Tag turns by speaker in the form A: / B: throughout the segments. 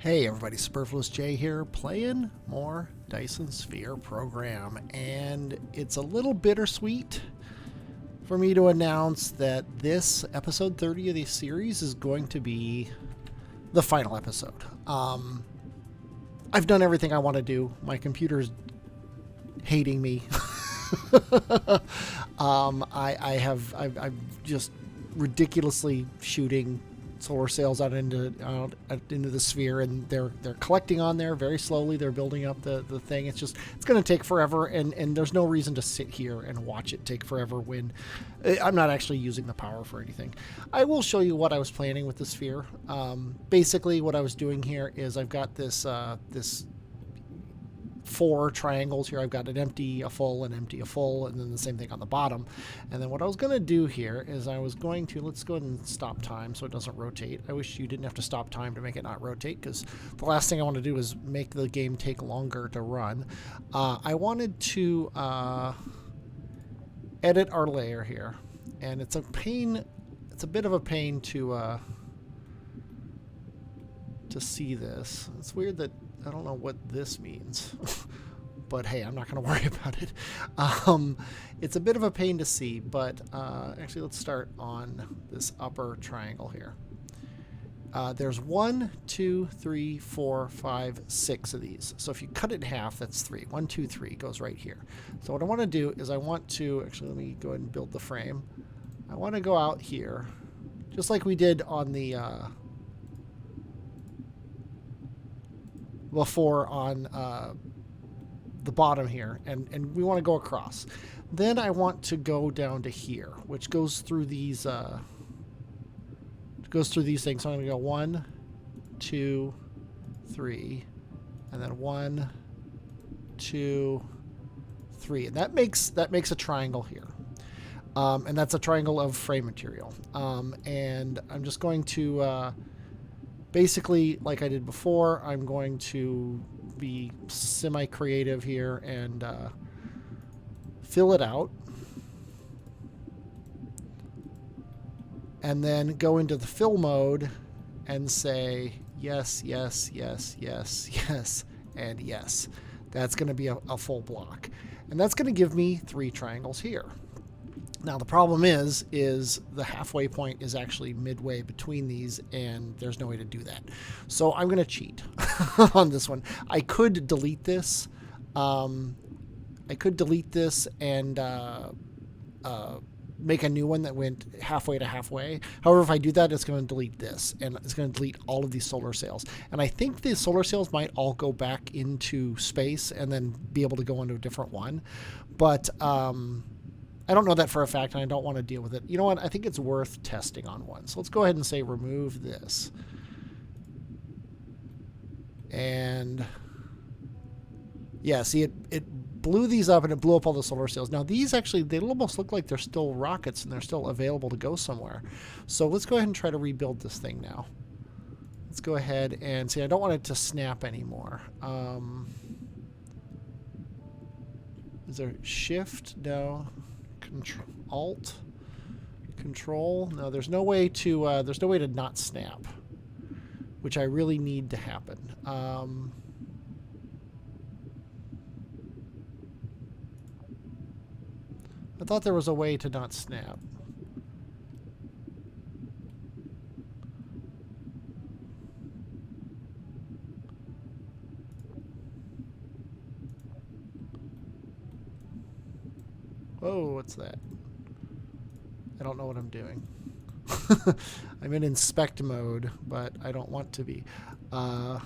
A: Hey everybody, Superfluous J here, playing more Dyson Sphere program, and it's a little bittersweet for me to announce that this episode 30 of the series is going to be the final episode. I've done everything I want to do. My computer's hating me. I'm just ridiculously shooting solar sails out into the sphere, and they're collecting on there very slowly. They're building up the thing. It's going to take forever, and there's no reason to sit here and watch it take forever when I'm not actually using the power for anything. I will show you what I was planning with the sphere. Basically, what I was doing here is I've got this four triangles here. I've got an empty, a full, an empty, a full, and then the same thing on the bottom. And then what I was going to do here is I was going to, let's go ahead and stop time so it doesn't rotate. I wish you didn't have to stop time to make it not rotate, because the last thing I want to do is make the game take longer to run. I wanted to edit our layer here, and it's a pain, it's a bit of a pain to see this. It's weird that I don't know what this means, but hey, I'm not going to worry about it. It's a bit of a pain to see, but actually let's start on this upper triangle here. There's 1, 2, 3, 4, 5, 6 of these. So if you cut it in half, that's 3. 1, 2, 3 goes right here. So what I want to do is I want to, actually let me go ahead and build the frame. I want to go out here, just like we did on the before on the bottom here, and we want to go across. Then I want to go down to here, which goes through these things. So I'm going to go 1, 2, 3, and then 1, 2, 3, and that makes a triangle here. And that's a triangle of frame material. And I'm just going to basically, like I did before, I'm going to be semi-creative here and fill it out. And then go into the fill mode and say yes, yes, yes, yes, yes, and yes. That's going to be a full block. And that's going to give me 3 triangles here. Now the problem is the halfway point is actually midway between these, and there's no way to do that. So I'm going to cheat on this one. I could delete this. And make a new one that went halfway to halfway. However, if I do that, it's going to delete this, and it's going to delete all of these solar sails. And I think the solar sails might all go back into space and then be able to go into a different one. But I don't know that for a fact, and I don't want to deal with it. You know what? I think it's worth testing on one. So let's go ahead and say remove this. And yeah, see, it blew these up, and it blew up all the solar sails. Now these actually, they almost look like they're still rockets, and they're still available to go somewhere. So let's go ahead and try to rebuild this thing now. Let's go ahead and see, I don't want it to snap anymore. Is there shift? No. Alt, control. No, there's no way to not snap, which I really need to happen. I thought there was a way to not snap. Whoa, what's that? I don't know what I'm doing. I'm in inspect mode, but I don't want to be. Yeah,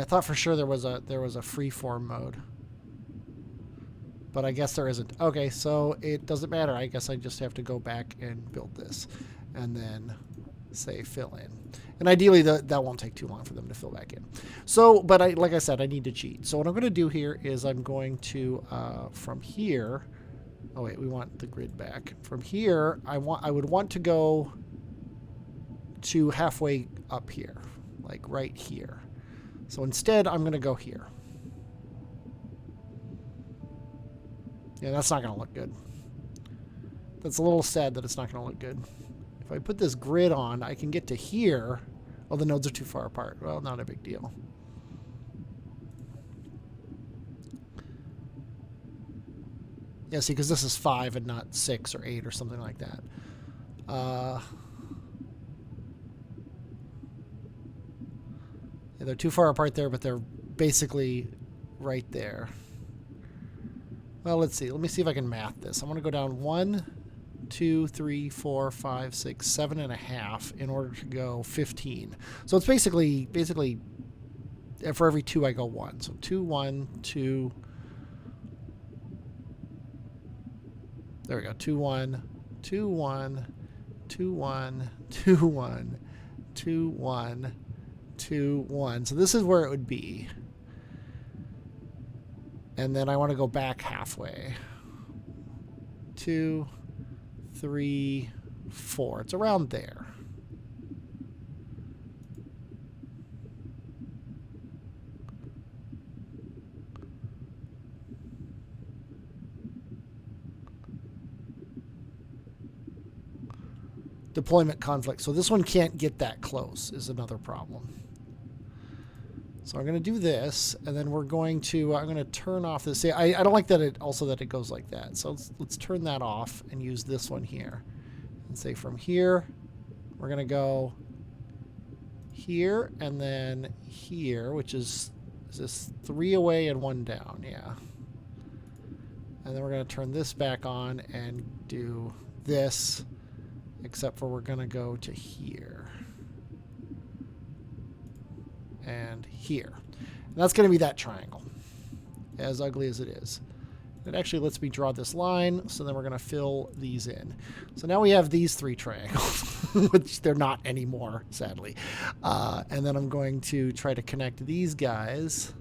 A: I thought for sure there was a freeform mode, but I guess there isn't. Okay, so it doesn't matter. I guess I just have to go back and build this, and then say fill in. And ideally that won't take too long for them to fill back in. So, but like I said, I need to cheat. So what I'm going to do here is I'm going to from here. Oh wait, we want the grid back. From here, I would want to go to halfway up here, like right here. So instead, I'm going to go here. Yeah, that's not going to look good. That's a little sad that it's not going to look good. If I put this grid on, I can get to here. Oh, the nodes are too far apart. Well, not a big deal. Yeah, see, because this is 5 and not 6 or 8 or something like that. Yeah, they're too far apart there, but they're basically right there. Well, let's see. Let me see if I can math this. I'm going to go down 1, 2, 3, 4, 5, 6, 7.5 in order to go 15. So it's basically for every 2 I go 1. So 2, 1, 2. There we go. 2, 1, 2, 1, 2, 1, 2, 1, 2, 1, 2, 1. So this is where it would be. And then I want to go back halfway. 2, 3, 4. It's around there. Deployment conflict. So this one can't get that close is another problem. So I'm going to do this, and then we're going to, I'm going to turn off this. See, I don't like that it goes like that. So let's turn that off and use this one here. And say from here, we're going to go here and then here, which is this 3 away and 1 down. Yeah. And then we're going to turn this back on and do this, except for we're going to go to here. And here. And that's going to be that triangle, as ugly as it is. It actually lets me draw this line, so then we're going to fill these in. So now we have these 3 triangles, which they're not anymore, sadly. And then I'm going to try to connect these guys.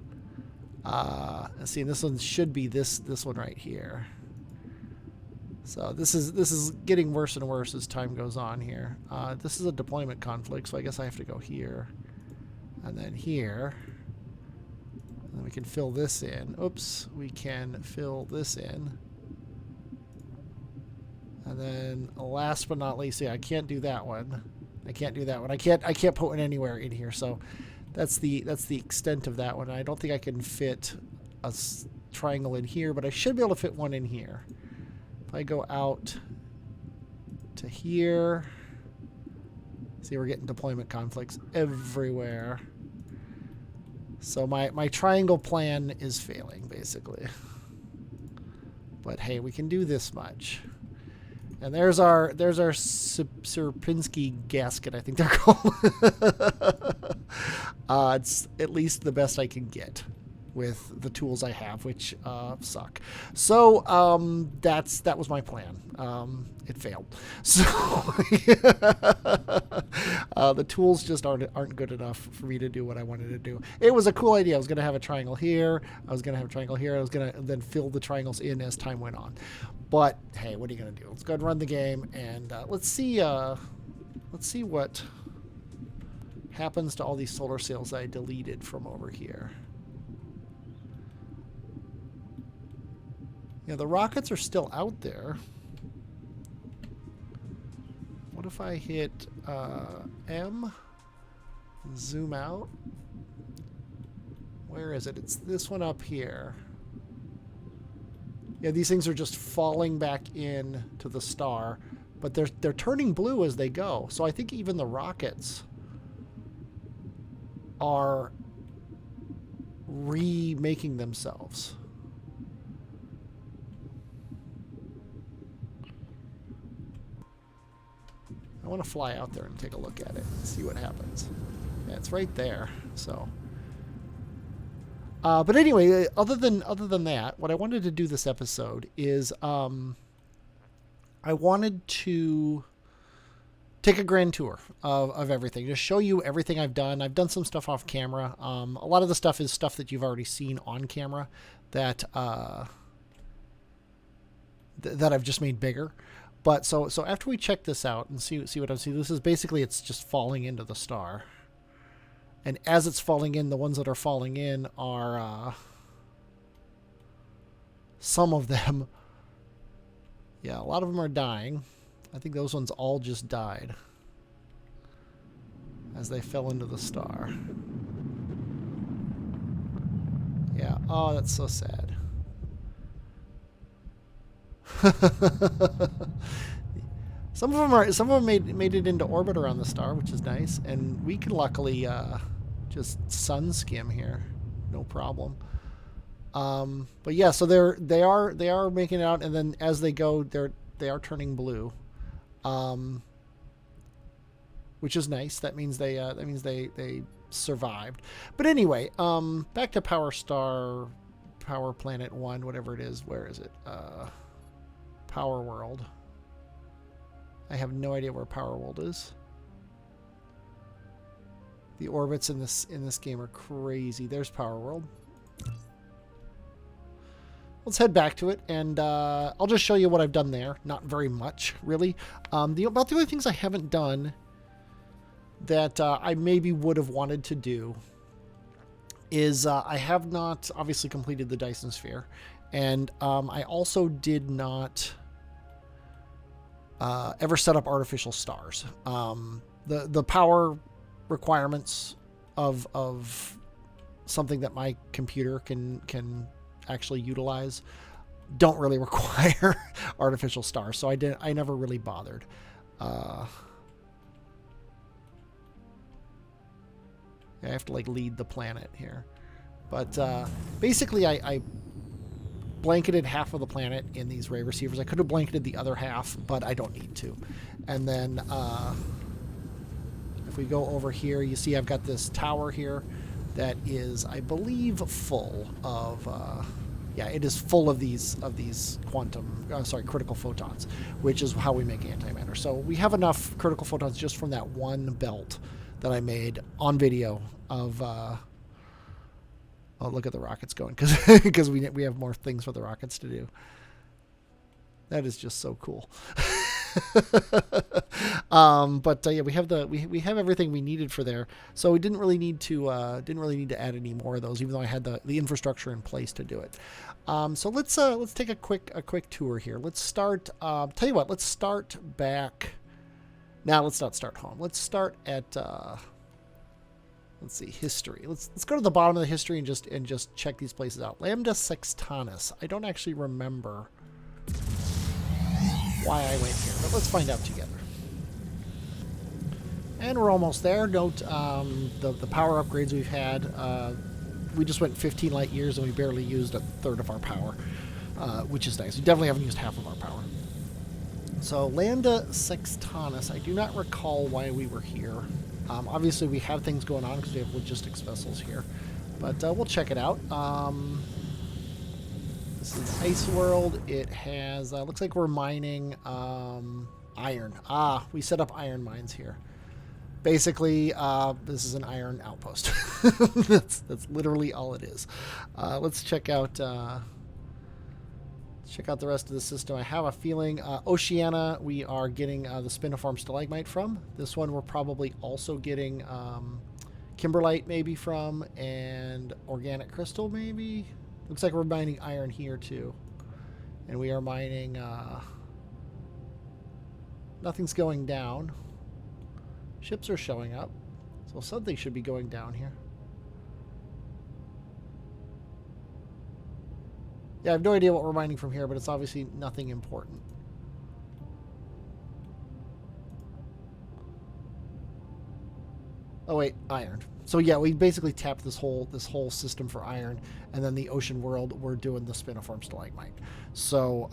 A: Let's see, and this one should be this one right here. So this is getting worse and worse as time goes on here. This is a deployment conflict, so I guess I have to go here. And then here. And then we can fill this in. Oops, we can fill this in. And then last but not least, yeah, I can't do that one. I can't do that one. I can't put one anywhere in here. So that's the extent of that one. I don't think I can fit a triangle in here, but I should be able to fit one in here. If I go out to here. See, we're getting deployment conflicts everywhere. So my triangle plan is failing, basically. But hey, we can do this much. And there's our Sierpinski gasket, I think they're called. It's at least the best I can get with the tools I have, which suck. So that was my plan. It failed. So the tools just aren't good enough for me to do what I wanted to do. It was a cool idea. I was going to have a triangle here. I was going to have a triangle here. I was going to then fill the triangles in as time went on. But hey, what are you going to do? Let's go ahead and run the game, and let's see what happens to all these solar sails I deleted from over here. Yeah, the rockets are still out there. What if I hit M, zoom out? Where is it? It's this one up here. Yeah, these things are just falling back in to the star, but they're turning blue as they go. So I think even the rockets are remaking themselves. I want to fly out there and take a look at it and see what happens. Yeah, it's right there. So, but anyway, other than that, what I wanted to do this episode is I wanted to take a grand tour of everything, just show you everything I've done. I've done some stuff off camera. A lot of the stuff is stuff that you've already seen on camera that that I've just made bigger. But so after we check this out and see what I see, this is basically, it's just falling into the star. And as it's falling in, the ones that are falling in are some of them. Yeah, a lot of them are dying. I think those ones all just died as they fell into the star. Yeah. Oh, that's so sad. Some of them made it into orbit around the star, which is nice, and we can luckily just sun skim here, no problem. But yeah, so they are making it out, and then as they go, they are turning blue, which is nice. That means they survived. But anyway, back to Power Planet 1, whatever it is. Where is it? Power World. I have no idea where Power World is. The orbits in this game are crazy. There's Power World. Let's head back to it, and I'll just show you what I've done there. Not very much, really. About the only things I haven't done that I maybe would have wanted to do is I have not obviously completed the Dyson sphere, and I also did not ever set up artificial stars. The power requirements of something that my computer can actually utilize don't really require artificial stars, so I never really bothered. I have to like lead the planet here, but basically I blanketed half of the planet in these ray receivers. I could have blanketed the other half, but I don't need to. And then if we go over here, you see I've got this tower here that is, I believe, full of yeah, it is full of these critical photons, which is how we make antimatter. So we have enough critical photons just from that one belt that I made on video of oh, look at the rockets going, because we have more things for the rockets to do. That is just so cool. But yeah, we have everything we needed for there, so we didn't really need to add any more of those, even though I had the infrastructure in place to do it. So let's take a quick tour here. Let's start. Tell you what, let's start back. Now let's not start home. Let's start at let's see, history. Let's go to the bottom of the history and just check these places out. Lambda Sextanus. I don't actually remember why I went here, but let's find out together. And we're almost there. Note the power upgrades we've had. We just went 15 light years and we barely used a third of our power, which is nice. We definitely haven't used half of our power. So Lambda Sextanus, I do not recall why we were here. Obviously we have things going on because we have logistics vessels here, but we'll check it out. This is Ice World. It has, looks like we're mining iron. We set up iron mines here. Basically, this is an iron outpost. That's literally all it is. Let's check out the rest of the system. I have a feeling Oceania we are getting the spiniform stalagmite from. This one we're probably also getting kimberlite maybe from, and organic crystal maybe. Looks like we're mining iron here too. And we are mining nothing's going down. Ships are showing up, so something should be going down here. Yeah, I have no idea what we're mining from here, but it's obviously nothing important. Oh wait, iron. So yeah, we basically tapped this whole system for iron, and then the ocean world we're doing the spiniform stalagmite. So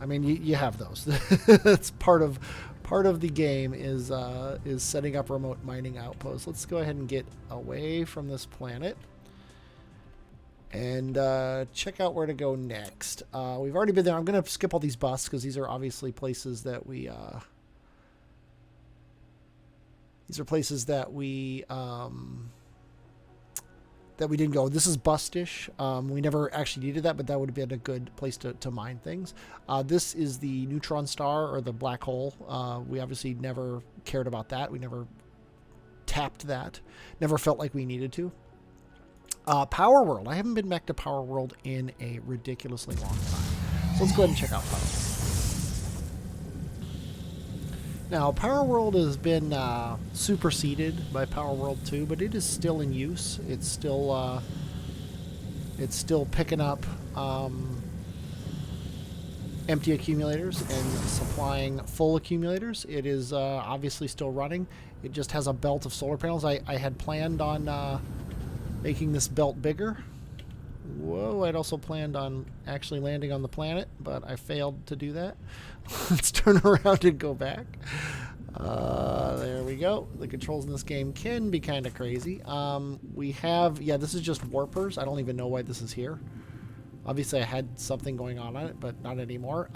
A: I mean, you have those. That's part of the game is setting up remote mining outposts. Let's go ahead and get away from this planet and check out where to go next. We've already been there. I'm going to skip all these busts because these are obviously places that we didn't go. This is bustish. We never actually needed that, but that would have been a good place to mine things. This is the neutron star, or the black hole. We obviously never cared about that. We never tapped that. Never felt like we needed to. Power World. I haven't been back to Power World in a ridiculously long time. So let's go ahead and check out Power World. Now, Power World has been superseded by Power World 2, but it is still in use. It's still picking up empty accumulators and supplying full accumulators. It is obviously still running. It just has a belt of solar panels. I had planned on making this belt bigger. Whoa, I'd also planned on actually landing on the planet, but I failed to do that. Let's turn around and go back. There we go. The controls in this game can be kind of crazy. We have, yeah, this is just warpers. I don't even know why this is here. Obviously, I had something going on it, but not anymore.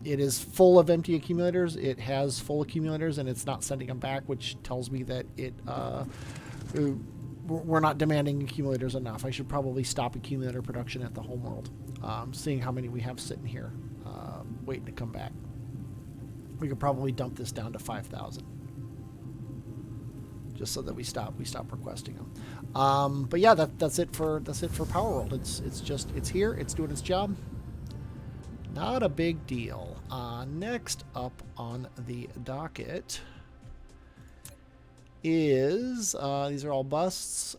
A: It is full of empty accumulators. It has full accumulators, and it's not sending them back, which tells me that we're not demanding accumulators enough. I should probably stop accumulator production at the homeworld. Seeing how many we have sitting here, waiting to come back. We could probably dump this down to 5,000, just so that we stop requesting them. But yeah, that's it for Power World. It's here. It's doing its job. Not a big deal. Next up on the docket is these are all busts.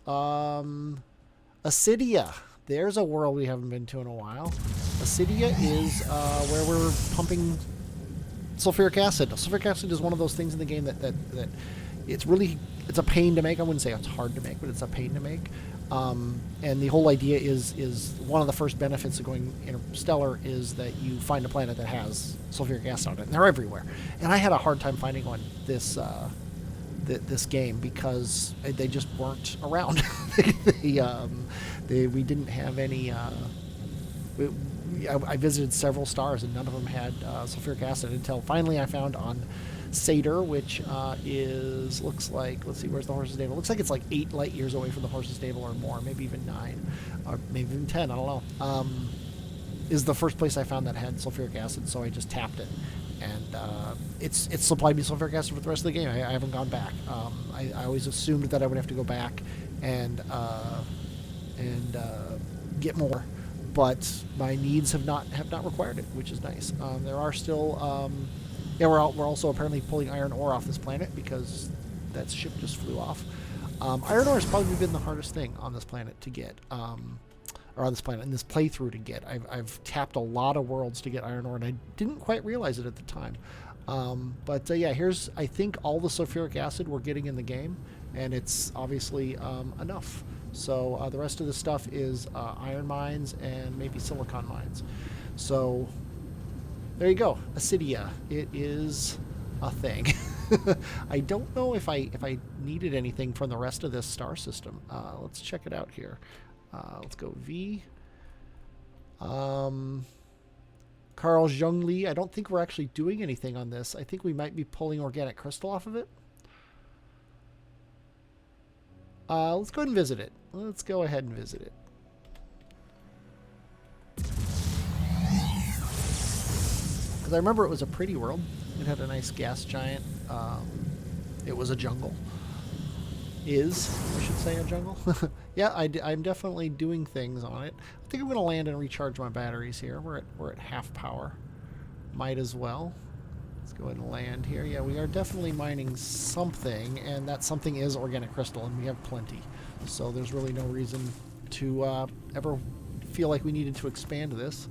A: Acidia. There's a world we haven't been to in a while. Acidia is where we're pumping sulfuric acid. Sulfuric acid is one of those things in the game that it's a pain to make. I wouldn't say it's hard to make, but it's a pain to make. And the whole idea is one of the first benefits of going interstellar is that you find a planet that has sulfuric acid on it, and they're everywhere. And I had a hard time finding one this game because they just weren't around. We didn't have any. I visited several stars and none of them had sulfuric acid until finally I found on Satyr, which looks like, let's see, where's the horse's navel? Looks like it's like 8 light years away from the horse's navel or more, maybe even 9, or maybe even 10, I don't know. Is the first place I found that had sulfuric acid, so I just tapped it. And it's supplied me sulfuric acid for the rest of the game. I haven't gone back. I always assumed that I would have to go back and get more, but my needs have not required it, which is nice. There are still we're also apparently pulling iron ore off this planet because that ship just flew off. Iron ore has probably been the hardest thing on this planet to get, or on this planet in this playthrough to get. I've tapped a lot of worlds to get iron ore, and I didn't quite realize it at the time. But yeah, here's, I think, all the sulfuric acid we're getting in the game, and it's obviously enough. So the rest of the stuff is iron mines and maybe silicon mines. So there you go, Acidia. It is a thing. I don't know if I needed anything from the rest of this star system. Let's check it out here. Let's go V. Carl Zhongli. I don't think we're actually doing anything on this. I think we might be pulling organic crystal off of it. Let's go ahead and visit it. Let's go ahead and visit it. Because I remember it was a pretty world. It had a nice gas giant. It was a jungle. I should say, a jungle. Yeah, I'm definitely doing things on it. I think I'm going to land and recharge my batteries here. We're at half power. Might as well. Let's go ahead and land here. Yeah, we are definitely mining something, and that something is organic crystal, and we have plenty. So there's really no reason to ever feel like we needed to expand this.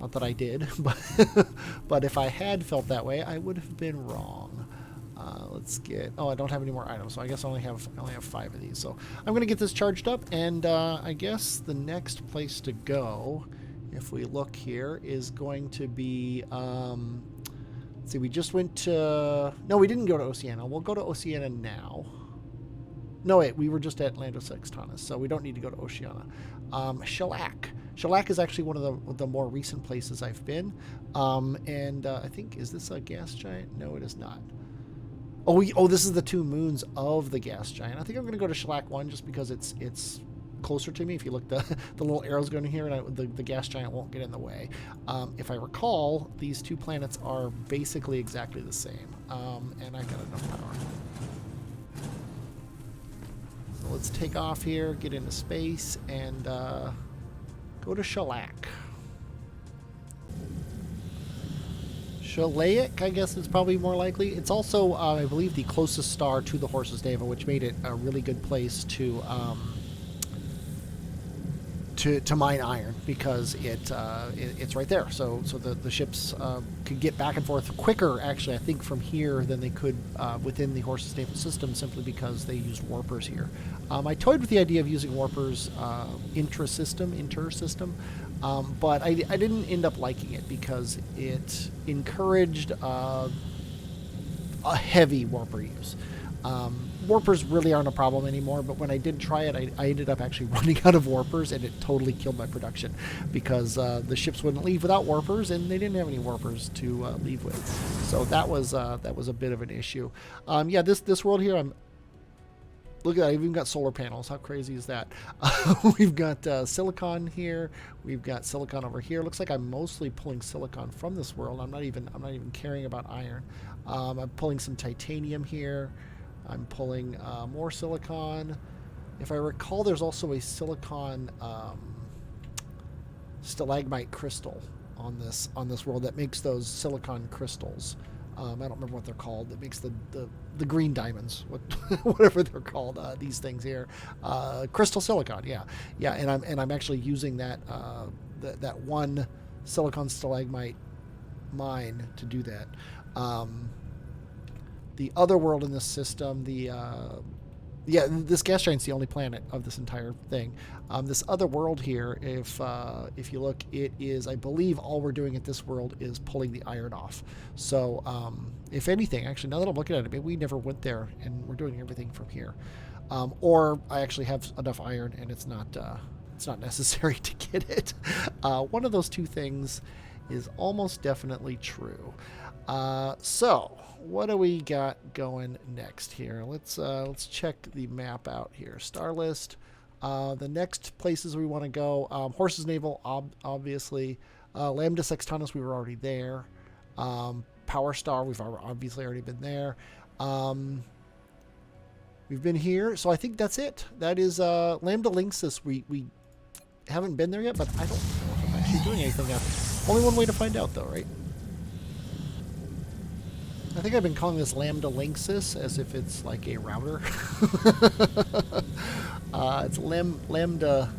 A: Not that I did, but if I had felt that way, I would have been wrong. Let's get... Oh, I don't have any more items, so I guess I only have 5 of these. So I'm going to get this charged up, and I guess the next place to go, if we look here, is going to be... let's see, we just went to... No, we didn't go to Oceania. We'll go to Oceania now. No, wait, we were just at Lando Sextanus, so we don't need to go to Oceania. Shellac. Shellac is actually one of the more recent places I've been. And I think, is this a gas giant? No, it is not. Oh, this is the 2 moons of the gas giant. I think I'm going to go to Shellac 1 just because it's closer to me. If you look, the little arrow's going here, and the gas giant won't get in the way. If I recall, these 2 planets are basically exactly the same. And I've got enough power. So let's take off here, get into space, and go to Shellac. Shaleik, I guess, is probably more likely. It's also, I believe, the closest star to the Horse's Navel, which made it a really good place to mine iron, because it's right there. So the ships could get back and forth quicker, actually, I think, from here than they could within the Horse's Navel system, simply because they used warpers here. I toyed with the idea of using warpers inter-system, but I didn't end up liking it because it encouraged a heavy warper use. Warpers really aren't a problem anymore, but when I did try it, I ended up actually running out of warpers, and it totally killed my production, because the ships wouldn't leave without warpers, and they didn't have any warpers to leave with. So that was a bit of an issue. Yeah, this world here, look at that, I've even got solar panels. How crazy is that? We've got silicon here. We've got silicon over here. Looks like I'm mostly pulling silicon from this world. I'm not even caring about iron. I'm pulling some titanium here. I'm pulling more silicon. If I recall, there's also a silicon stalagmite crystal on this world that makes those silicon crystals. I don't remember what they're called. It makes the green diamonds, whatever they're called. These things here, crystal silicon. Yeah. And I'm actually using that one silicon stalagmite mine to do that. The other world in this system, this gas giant's the only planet of this entire thing. This other world here, if you look, it is, I believe, all we're doing at this world is pulling the iron off. So if anything, actually, now that I'm looking at it, maybe we never went there, and we're doing everything from here. Or I actually have enough iron, and it's not necessary to get it. One of those two things is almost definitely true. So what do we got going next here? Let's check the map out here. Star list. The next places we want to go: Horse's Navel, obviously. Lambda Sextanus, we were already there. Power Star, we've obviously already been there. We've been here, so I think that's it. That is Lambda Lynxus. We haven't been there yet, but I don't know if I'm actually doing anything now. Only one way to find out, though, right? I think I've been calling this Lambda Lynxus as if it's like a router. It's Lambda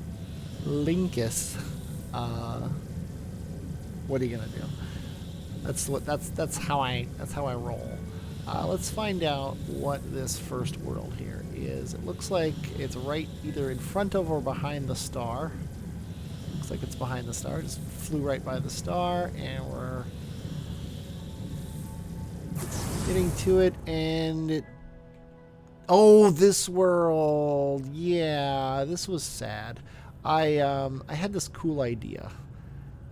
A: Lynxus. What are you gonna do? That's how I roll. Let's find out what this first world here is. It looks like it's right either in front of or behind the star. Looks like it's behind the star. Just flew right by the star, and we're getting to it, and it... Oh, this world. Yeah, this was sad. I had this cool idea,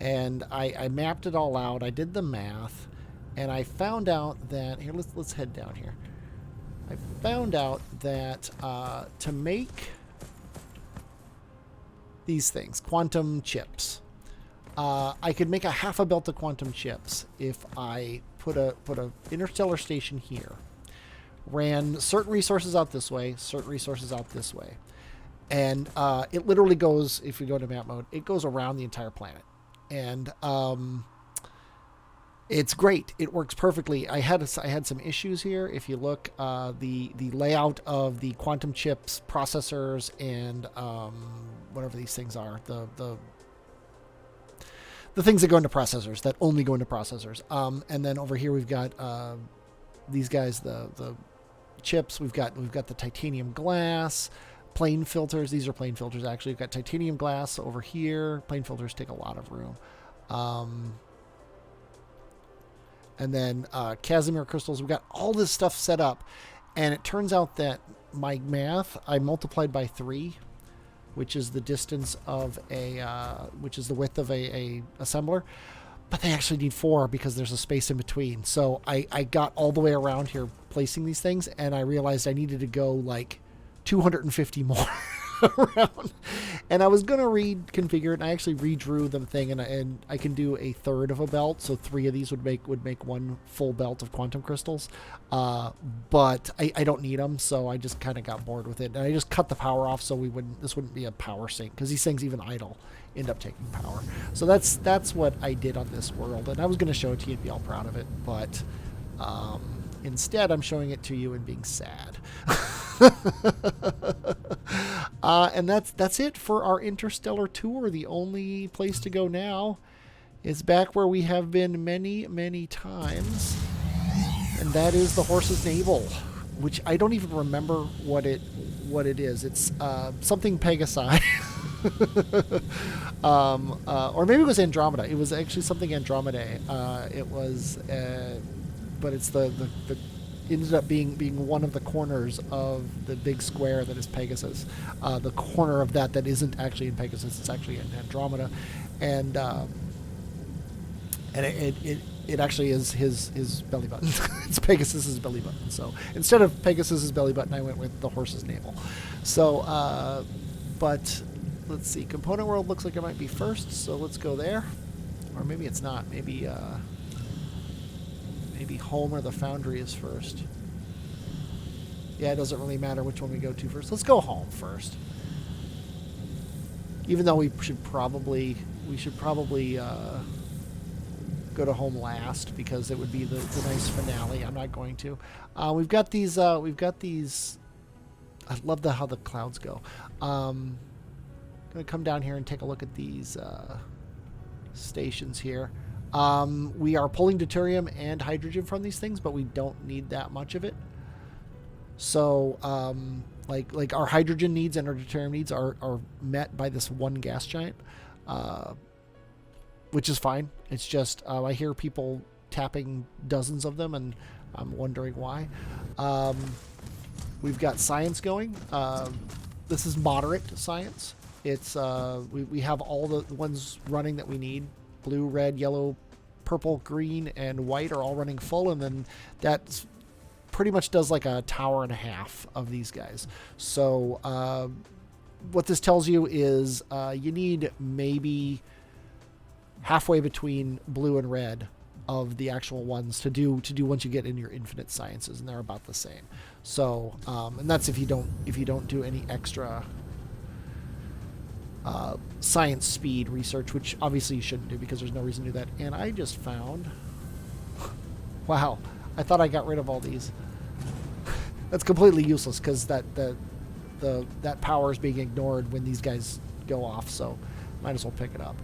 A: and I mapped it all out. I did the math, and I found out that... Here, let's head down here. I found out that to make these things, quantum chips, I could make a half a belt of quantum chips if I put a interstellar station here, ran certain resources out this way, certain resources out this way, and it literally goes, if we go to map mode, it goes around the entire planet, and it's great. It works perfectly. I had some issues here. If you look, the layout of the quantum chips, processors, and whatever these things are, the things that go into processors, that only go into processors. And then over here we've got these guys, the chips. We've got the titanium glass, plane filters. These are plane filters, actually. We've got titanium glass over here. Plane filters take a lot of room. And then Casimir crystals. We've got all this stuff set up. And it turns out that my math, I multiplied by 3, which is the distance of which is the width of a assembler. But they actually need 4 because there's a space in between. So I got all the way around here placing these things, and I realized I needed to go like 250 more. around. And I was going to reconfigure it, and I actually redrew the thing, and I can do a third of a belt, so 3 of these would make one full belt of quantum crystals. But I don't need them, so I just kind of got bored with it. And I just cut the power off so this wouldn't be a power sink, because these things, even idle, end up taking power. So that's what I did on this world, and I was going to show it to you and be all proud of it, but instead I'm showing it to you and being sad. And that's it for our interstellar tour. The only place to go now is back where we have been many, many times, and that is the horse's navel, which I don't even remember what it is. It's something Pegasi. Or maybe it was Andromeda. It was actually something Andromedae. It was, but it's the ended up being one of the corners of the big square that is Pegasus. The corner of that isn't actually in Pegasus. It's actually in Andromeda, and it actually is his belly button. It's Pegasus's belly button. So instead of Pegasus's belly button, I went with the horse's navel. So, but let's see. Component world looks like it might be first, so let's go there. Or maybe it's not. Maybe home or the foundry is first. Yeah, it doesn't really matter which one we go to first. Let's go home first. Even though we should probably go to home last, because it would be the nice finale. I'm not going to. We've got these. I love how the clouds go. I'm gonna come down here and take a look at these stations here. We are pulling deuterium and hydrogen from these things, but we don't need that much of it. So, like our hydrogen needs and our deuterium needs are met by this one gas giant, which is fine. It's just I hear people tapping dozens of them, and I'm wondering why. We've got science going. This is moderate science. It's we have all the ones running that we need. Blue, red, yellow, purple, green, and white are all running full, and then that pretty much does like a tower and a half of these guys. So what this tells you is you need maybe halfway between blue and red of the actual ones to do once you get in your infinite sciences, and they're about the same. So and that's if you don't do any extra science speed research, which obviously you shouldn't do because there's no reason to do that. And I just found, wow, I thought I got rid of all these. That's completely useless, because that power is being ignored when these guys go off, so might as well pick it up.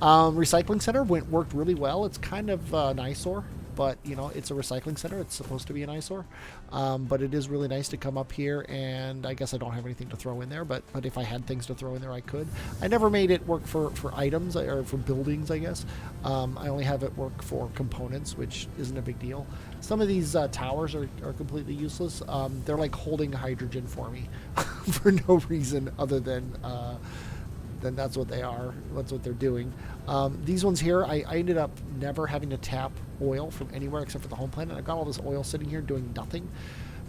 A: Recycling center worked really well. It's kind of an eyesore, but it's a recycling center. It's supposed to be an eyesore, but it is really nice to come up here, and I guess I don't have anything to throw in there, but if I had things to throw in there, I could. I never made it work for items, or for buildings, I guess. I only have it work for components, which isn't a big deal. Some of these towers are completely useless. They're like holding hydrogen for me for no reason other than that's what they are. That's what they're doing. These ones here, I ended up never having to tap oil from anywhere except for the home planet. I've got all this oil sitting here doing nothing,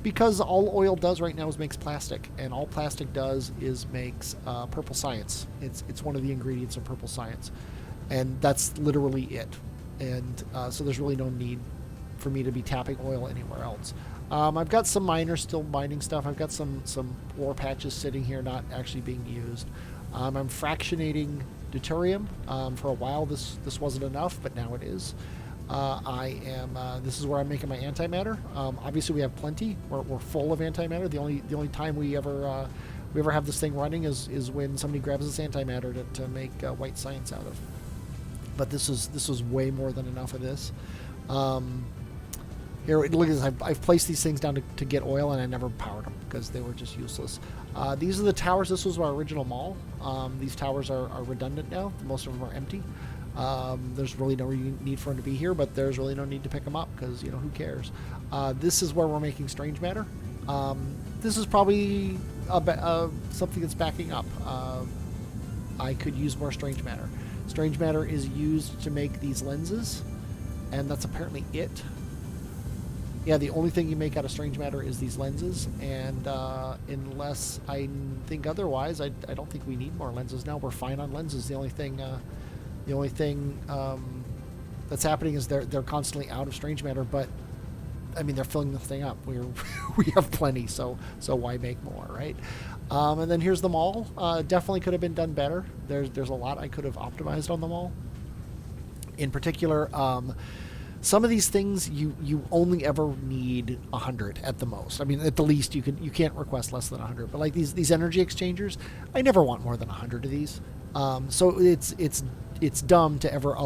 A: because all oil does right now is makes plastic, and all plastic does is makes purple science. It's one of the ingredients of purple science, and that's literally it. And so there's really no need for me to be tapping oil anywhere else. I've got some miners still mining stuff. I've got some ore patches sitting here not actually being used. I'm fractionating deuterium. For a while this wasn't enough, but now it is. This is where I'm making my antimatter. Obviously we have plenty. We're full of antimatter. The only time we ever have this thing running is when somebody grabs this antimatter to make white science out of. But this was way more than enough of this. Here, look at this. I've placed these things down to get oil, and I never powered them because they were just useless. These are the towers. This was our original mall. These towers are redundant now. Most of them are empty. There's really no need for them to be here, but there's really no need to pick them up because, who cares? This is where we're making strange matter. This is probably something that's backing up. I could use more strange matter. Strange matter is used to make these lenses, and that's apparently it. yeah, the only thing you make out of strange matter is these lenses, and unless I think otherwise, I don't think we need more lenses now. We're fine on lenses. The only thing that's happening is they're constantly out of strange matter, but I mean they're filling the thing up. We have plenty, so why make more, right? And then here's the mall. Definitely could have been done better. There's a lot I could have optimized on the mall. In particular, some of these things you only ever need 100 at the most. I mean, at the least you can't request less than 100. But like these energy exchangers, I never want more than 100 of these. So it's dumb to ever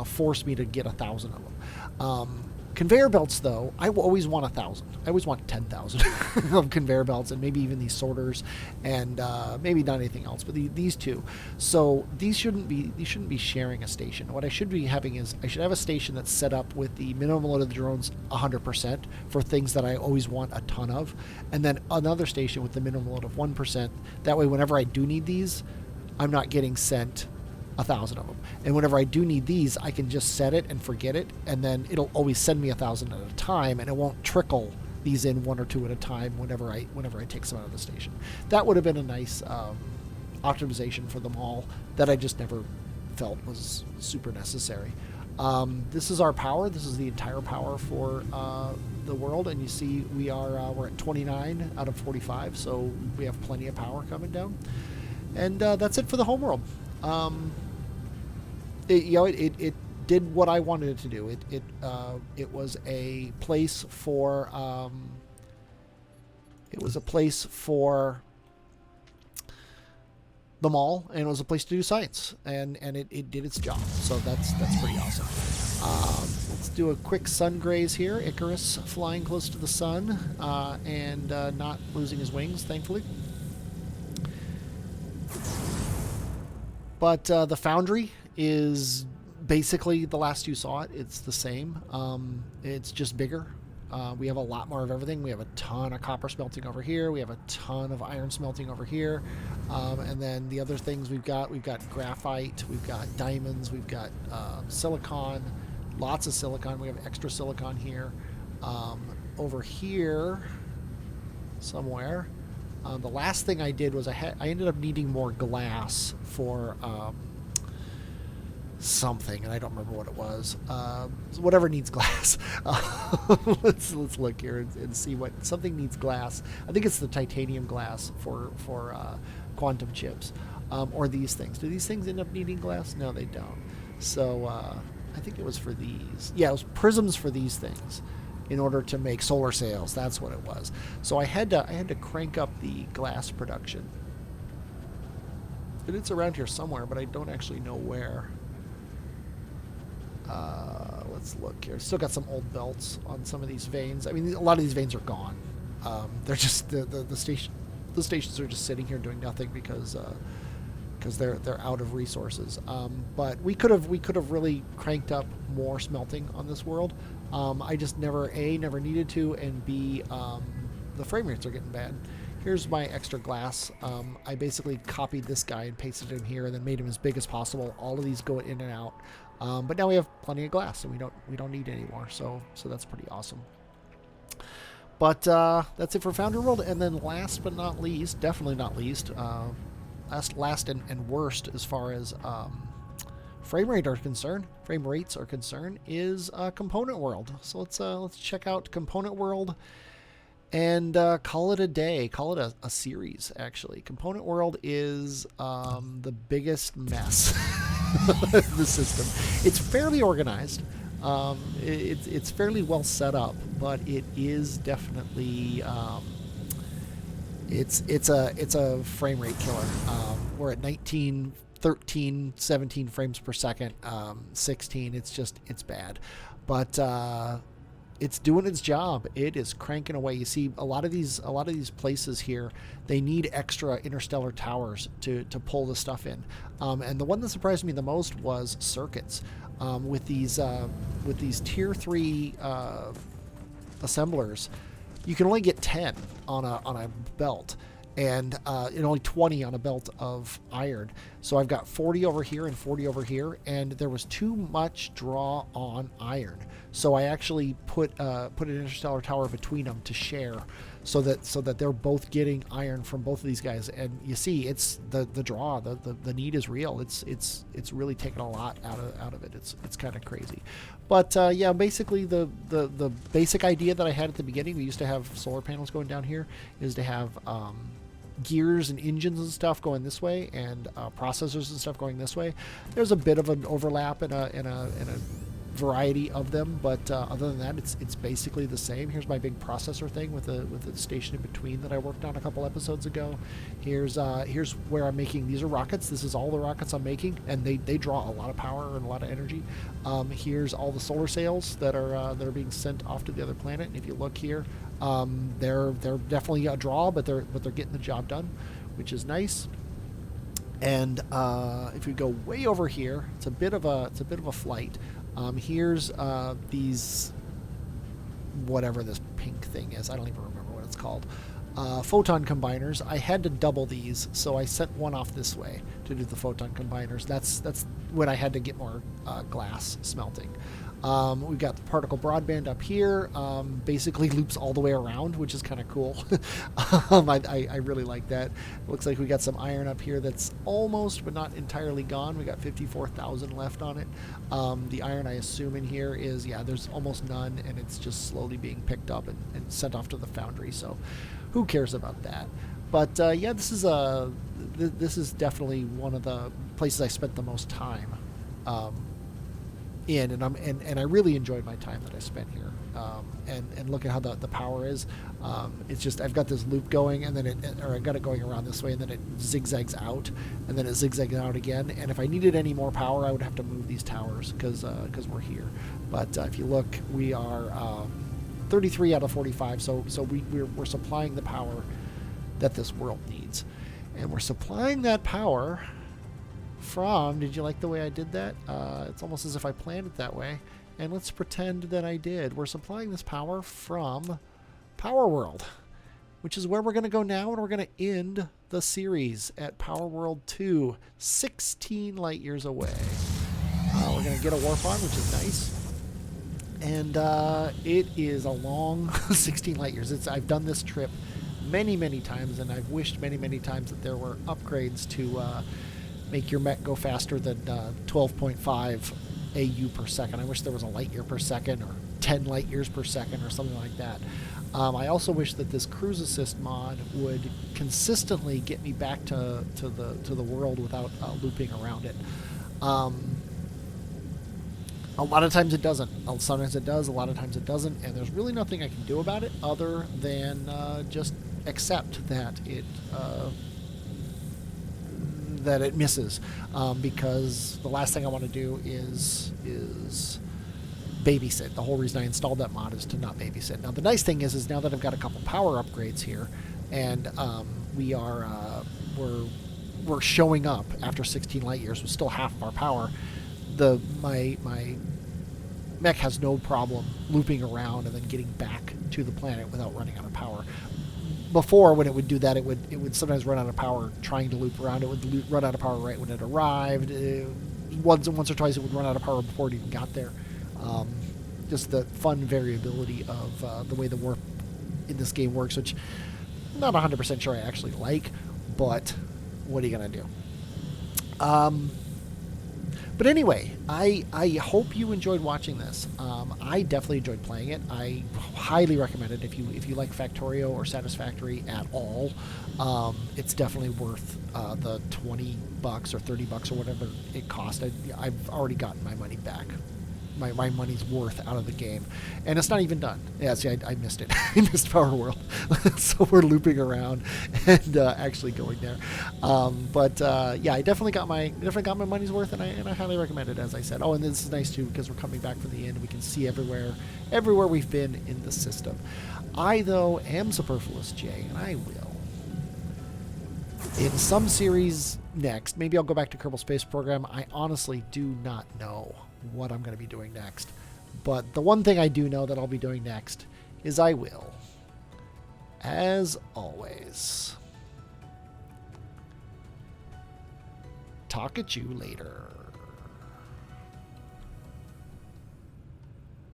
A: force me to get 1,000 of them. Conveyor belts, though, I will always want 1,000. I always want 10,000 of conveyor belts, and maybe even these sorters, and maybe not anything else, but these two. So these shouldn't be sharing a station. What I should be having is I should have a station that's set up with the minimum load of the drones 100% for things that I always want a ton of, and then another station with the minimum load of 1%. That way, whenever I do need these, I'm not getting sent 1,000 of them. And whenever I do need these, I can just set it and forget it, and then it'll always send me 1,000 at a time, and it won't trickle these in one or two at a time whenever I take some out of the station. That would have been a nice optimization for them all that I just never felt was super necessary. This is our power. This is the entire power for the world, and you see we're at 29 out of 45, so we have plenty of power coming down. And that's it for the homeworld. It did what I wanted it to do. It was a place for the mall, and it was a place to do science, and it did its job. So that's pretty awesome. Let's do a quick sun graze here. Icarus flying close to the sun and not losing his wings, thankfully. But the foundry is basically the last you saw it. It's the same. It's just bigger. We have a lot more of everything. We have a ton of copper smelting over here. We have a ton of iron smelting over here. And then the other things we've got graphite, we've got diamonds, we've got silicon, lots of silicon. We have extra silicon here. Over here somewhere. The last thing I did was I ended up needing more glass for something, and I don't remember what it was. Whatever needs glass. Let's look here and see what something needs glass. I think it's the titanium glass for quantum chips, or these things. Do these things end up needing glass? No, they don't. So I think it was for these. Yeah, it was prisms for these things, in order to make solar sails. That's what it was. So I had to crank up the glass production. And it's around here somewhere, but I don't actually know where. Let's look here. Still got some old belts on some of these veins. I mean, a lot of these veins are gone. They're just the stations are just sitting here doing nothing because they're out of resources. But we could have really cranked up more smelting on this world. I just never needed to, and B, the frame rates are getting bad. Here's my extra glass. I basically copied this guy and pasted him here, and then made him as big as possible. All of these go in and out, but now we have plenty of glass, and we don't need any more. So that's pretty awesome. But that's it for Foundry World. And then last but not least, definitely not least, last and worst as far as frame rates are concerned, is Component World. So let's check out Component World and call it a day. Call it a series, actually. Component World is the biggest mess of the system. It's fairly organized. It's fairly well set up, but it is definitely it's a frame rate killer. We're at 19, 13, 17 frames per second, 16. It's bad, but it's doing its job. It is cranking away. You see a lot of these places here, they need extra interstellar towers to pull the stuff in. And the one that surprised me the most was circuits. With these tier 3 assemblers, you can only get 10 on a belt. and only 20 on a belt of iron. So I've got 40 over here and 40 over here, and there was too much draw on iron. So I actually put an interstellar tower between them to share, so that they're both getting iron from both of these guys. And you see, it's the draw, the need is real. It's really taken a lot out of it. It's kind of crazy, but yeah, basically the basic idea that I had at the beginning, we used to have solar panels going down here, is to have gears and engines and stuff going this way, and processors and stuff going this way. There's a bit of an overlap in a variety of them, but other than that, it's basically the same. Here's my big processor thing with the station in between that I worked on a couple episodes ago. Here's where I'm making. These are rockets. This is all the rockets I'm making, and they draw a lot of power and a lot of energy. Here's all the solar sails that are being sent off to the other planet. And if you look here, they're definitely a draw, but they're getting the job done, which is nice. And if we go way over here, it's a bit of a flight. Here's these, whatever this pink thing is, I don't even remember what it's called. Photon Combiners. I had to double these, so I sent one off this way to do the Photon Combiners. That's when I had to get more glass smelting. We've got the particle broadband up here. Basically loops all the way around, which is kind of cool. I really like that. Looks like we got some iron up here that's almost but not entirely gone. We got 54,000 left on it. The iron, I assume, in here is, yeah, there's almost none, and it's just slowly being picked up and sent off to the foundry. So who cares about that? But yeah, this is definitely one of the places I spent the most time in, and I really enjoyed my time that I spent here. And look at how the power is. It's just, I've got this loop going, and then I've got it going around this way, and then it zigzags out, and then it zigzags out again. And if I needed any more power, I would have to move these towers because we're here. But if you look, we are 33 out of 45. So we're supplying the power that this world needs, and we're supplying that power from, did you like the way I did that? It's almost as if I planned it that way, and let's pretend that I did. We're supplying this power from Power World, which is where we're going to go now, and we're going to end the series at Power World 2, 16 light years away. We're going to get a warp on, which is nice, and it is a long 16 light years. I've done this trip many times, and I've wished many times that there were upgrades to make your mech go faster than 12.5 AU per second. I wish there was a light year per second, or 10 light years per second, or something like that. I also wish that this cruise assist mod would consistently get me back to the world without looping around it. A lot of times it doesn't. Sometimes it does, a lot of times it doesn't, and there's really nothing I can do about it other than just accept that it misses, because the last thing I want to do is babysit. The whole reason I installed that mod is to not babysit. Now the nice thing is now that I've got a couple power upgrades here, and we're showing up after 16 light years with still half of our power. My mech has no problem looping around and then getting back to the planet without running out of power. Before, when it would do that, it would sometimes run out of power trying to loop around. It would run out of power right when it arrived. Once or twice it would run out of power before it even got there. Just the fun variability of the way the warp in this game works, which I'm not 100% sure I actually like, but what are you going to do? But anyway, I hope you enjoyed watching this. I definitely enjoyed playing it. I highly recommend it if you like Factorio or Satisfactory at all. It's definitely worth the $20 or $30 or whatever it cost. I've already gotten my money back. My money's worth out of the game, and it's not even done. Yeah, see, I missed it. I missed Power World, so we're looping around and actually going there. Yeah, I definitely got my money's worth, and I highly recommend it, as I said. Oh, and this is nice too because we're coming back from the end. We can see everywhere we've been in the system. I though am Superfluous J, and I will, in some series next, maybe I'll go back to Kerbal Space Program. I honestly do not know what I'm going to be doing next. But the one thing I do know that I'll be doing next is I will, as always, talk at you later.